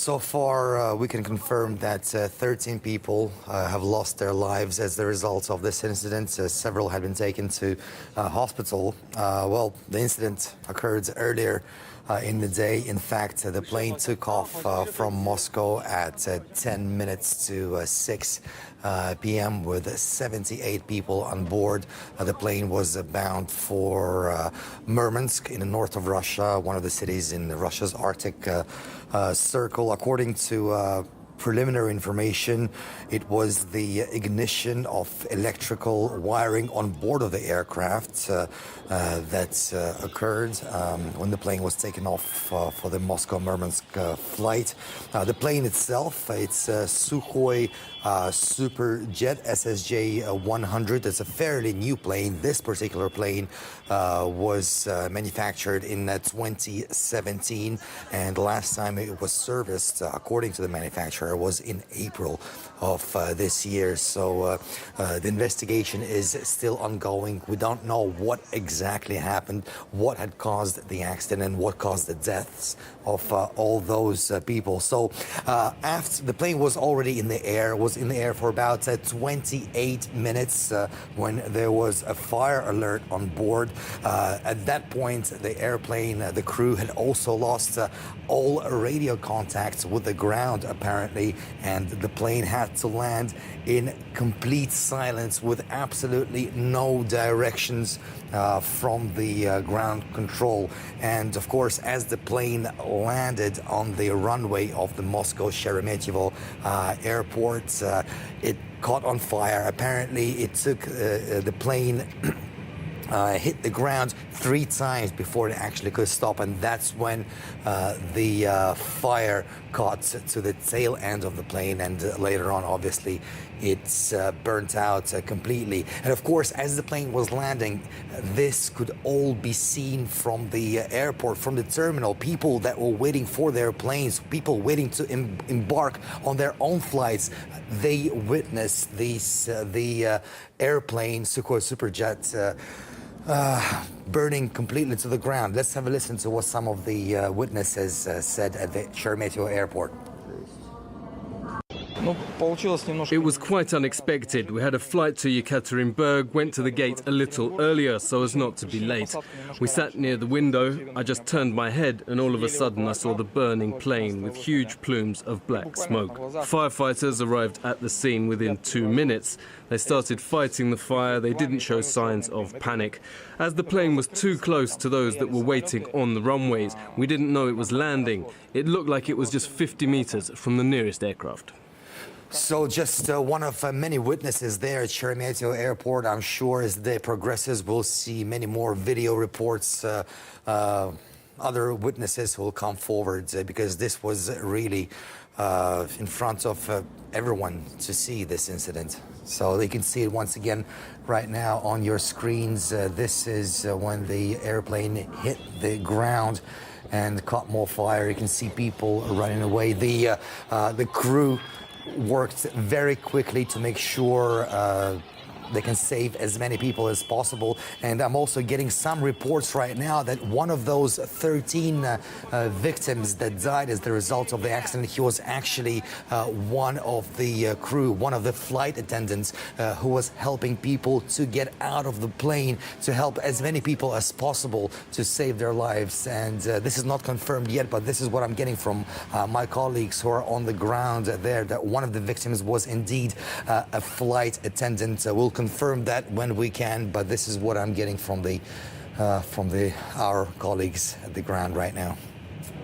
So far, we can confirm that 13 people have lost their lives as the result of this incident. Several had been taken to hospital. Well, the incident occurred earlier in the day. In fact, the plane took off from Moscow at 10 minutes to 6 p.m. with 78 people on board. The plane was bound for Murmansk in the north of Russia, one of the cities in Russia's Arctic Circle. According to preliminary information, it was the ignition of electrical wiring on board of the aircraft that occurred when the plane was taken off for the Moscow-Murmansk flight. The plane itself, it's Sukhoi Superjet SSJ-100. It's a fairly new plane. This particular plane was manufactured in 2017, and the last time it was serviced, according to the manufacturer, was in April of this year. So the investigation is still ongoing. We don't know what exactly happened, what had caused the accident, and what caused the deaths of all those people. So after the plane was already in the air, was in the air for about 28 minutes when there was a fire alert on board. At that point, the airplane, the crew had also lost all radio contacts with the ground, apparently, and the plane had to land in complete silence with absolutely no directions from the ground control. And of course, as the plane landed on the runway of the Moscow Sheremetyevo airport, it caught on fire. Apparently, it took the plane hit the ground 3 times before it actually could stop, and that's when the fire caught to the tail end of the plane, and later on, obviously, it's burnt out completely. And of course, as the plane was landing, this could all be seen from the airport, from the terminal. People that were waiting for their planes, people waiting to embark on their own flights, they witnessed the airplane, Sukhoi Superjet, burning completely to the ground. Let's have a listen to what some of the witnesses said at the Sheremetyevo airport. It was quite unexpected. We had a flight to Yekaterinburg, went to the gate a little earlier so as not to be late. We sat near the window. I just turned my head and all of a sudden I saw the burning plane with huge plumes of black smoke. Firefighters arrived at the scene within 2 minutes. They started fighting the fire. They didn't show signs of panic. As the plane was too close to those that were waiting on the runways, we didn't know it was landing. It looked like it was just 50 meters from the nearest aircraft. So just one of many witnesses there at Sheremetyevo Airport. I'm sure as the day progresses, we'll see many more video reports, other witnesses will come forward, because this was really in front of everyone to see this incident. So you can see it once again right now on your screens. This is when the airplane hit the ground and caught more fire. You can see people running away. The crew worked very quickly to make sure they can save as many people as possible. And I'm also getting some reports right now that one of those 13 victims that died as the result of the accident, he was actually one of the crew, one of the flight attendants who was helping people to get out of the plane, to help as many people as possible to save their lives. And this is not confirmed yet, but this is what I'm getting from my colleagues who are on the ground there, that one of the victims was indeed a flight attendant. We'll confirm that when we can, but this is what I'm getting from our colleagues at the ground right now.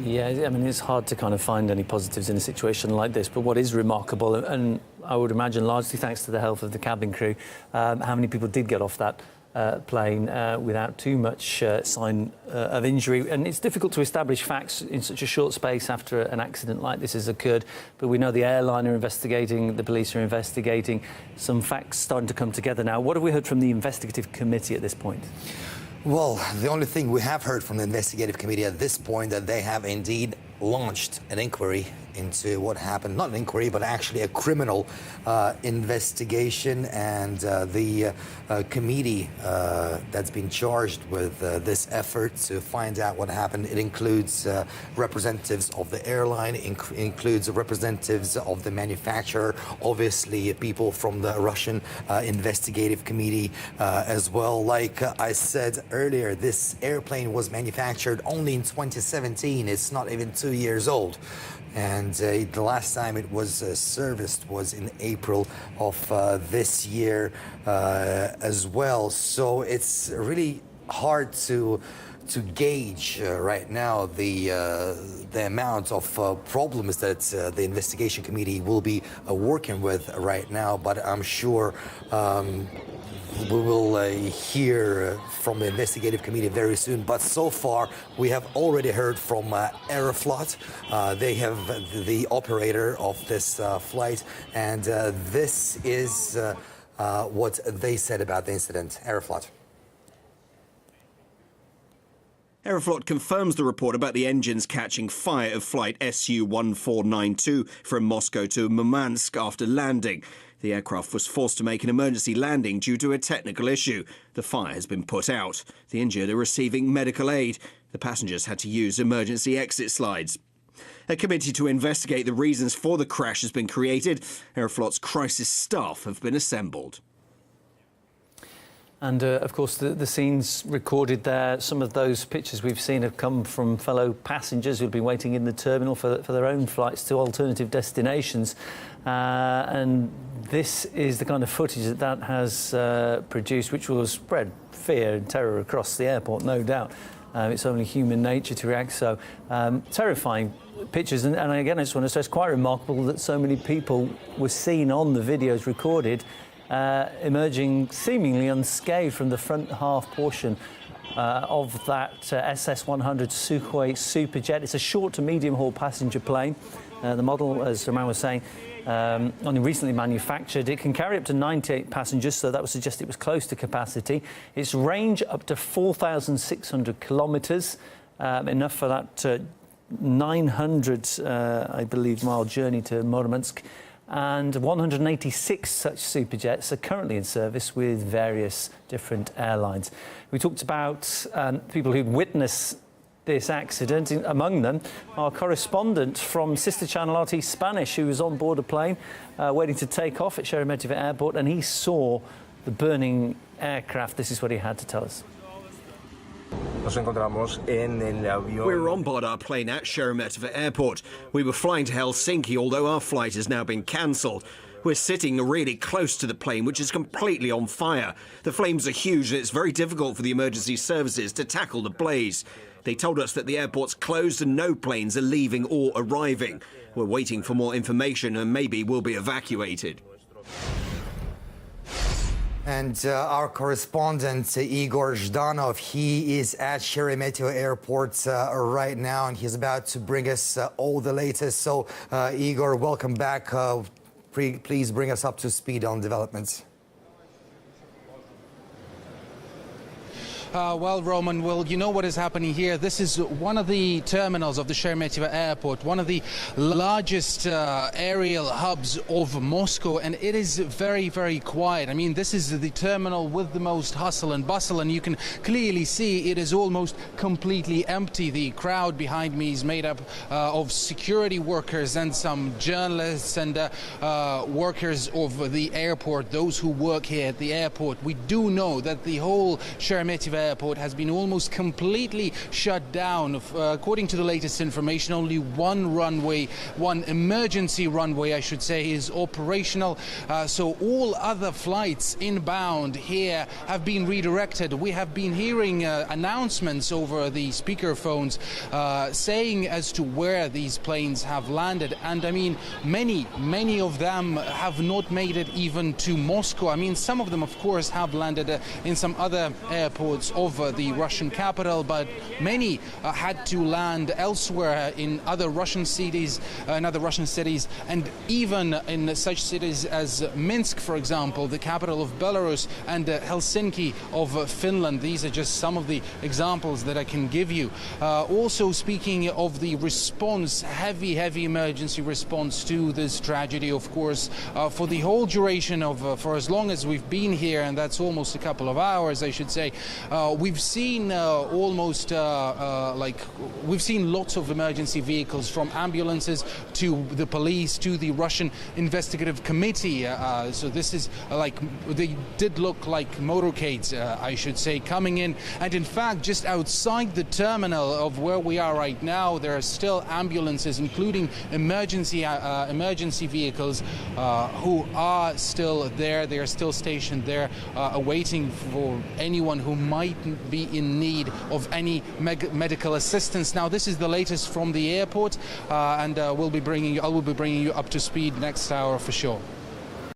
Yeah, I mean, it's hard to kind of find any positives in a situation like this, but what is remarkable, and I would imagine largely thanks to the help of the cabin crew, how many people did get off that plane without too much sign of injury. And it's difficult to establish facts in such a short space after an accident like this has occurred, but we know the airline are investigating, the police are investigating, some facts starting to come together now. What have we heard from the investigative committee at this point? Well, the only thing we have heard from the investigative committee at this point, that they have indeed launched an inquiry into what happened. Not an inquiry, but actually a criminal investigation. And the committee that's been charged with this effort to find out what happened, it includes representatives of the airline, includes representatives of the manufacturer, obviously people from the Russian investigative committee as well. Like I said earlier, this airplane was manufactured only in 2017. It's not even 2 years old. And the last time it was serviced was in April of this year as well. So it's really hard to gauge right now the amount of problems that the investigation committee will be working with right now. But I'm sure we will hear from the investigative committee very soon. But so far, we have already heard from Aeroflot. They have the operator of this flight, and this is what they said about the incident. Aeroflot. Aeroflot confirms the report about the engines catching fire of flight Su-1492 from Moscow to Murmansk after landing. The aircraft was forced to make an emergency landing due to a technical issue. The fire has been put out. The injured are receiving medical aid. The passengers had to use emergency exit slides. A committee to investigate the reasons for the crash has been created. Aeroflot's crisis staff have been assembled. And, of course, the scenes recorded there, some of those pictures we've seen have come from fellow passengers who've been waiting in the terminal for their own flights to alternative destinations. And this is the kind of footage that has produced, which will spread fear and terror across the airport, no doubt. It's only human nature to react so. Terrifying pictures. And again, I just want to stress, quite remarkable that so many people were seen on the videos recorded emerging seemingly unscathed from the front half portion of that SS-100 Sukhoi Superjet. It's a short to medium haul passenger plane. The model, as Roman was saying, only recently manufactured. It can carry up to 98 passengers, so that would suggest it was close to capacity. Its range up to 4,600 kilometres, enough for that 900, I believe, mile journey to Murmansk. And 186 such Superjets are currently in service with various different airlines. We talked about people who've witnessed this accident. Among them, our correspondent from sister channel RT Spanish, who was on board a plane waiting to take off at Sheremetyevo Airport, and he saw the burning aircraft. This is what he had to tell us. We were on board our plane at Sheremetyevo Airport. We were flying to Helsinki, although our flight has now been cancelled. We're sitting really close to the plane, which is completely on fire. The flames are huge, and it's very difficult for the emergency services to tackle the blaze. They told us that the airport's closed and no planes are leaving or arriving. We're waiting for more information and maybe we'll be evacuated. And our correspondent, Igor Zhdanov, he is at Sheremetyevo Airport right now, and he's about to bring us all the latest. So, Igor, welcome back. Please bring us up to speed on developments. Well, Roman, you know what is happening here. This is one of the terminals of the Sheremetyevo Airport, one of the largest aerial hubs of Moscow, and it is very, very quiet. I mean, this is the terminal with the most hustle and bustle, and you can clearly see it is almost completely empty. The crowd behind me is made up of security workers and some journalists and workers of the airport, those who work here at the airport. We do know that the whole Sheremetyevo Airport has been almost completely shut down. According to the latest information, only one runway, one emergency runway, I should say, is operational. So all other flights inbound here have been redirected. We have been hearing announcements over the speakerphones saying as to where these planes have landed. And I mean, many of them have not made it even to Moscow. I mean, some of them, of course, have landed in some other airports of the Russian capital, but many had to land elsewhere in other Russian cities, and even in such cities as Minsk, for example, the capital of Belarus, and Helsinki of Finland. These are just some of the examples that I can give you. Also, speaking of the response, heavy emergency response to this tragedy, of course, for the whole duration of, for as long as we've been here, and that's almost a couple of hours, I should say, we've seen we've seen lots of emergency vehicles, from ambulances to the police to the Russian investigative committee. So this is they did look like motorcades, I should say, coming in. And in fact, just outside the terminal of where we are right now, there are still ambulances, including emergency vehicles, who are still there. They are still stationed there, awaiting for anyone who might be in need of any medical assistance. Now, this is the latest from the airport, and I will be bringing you up to speed next hour for sure.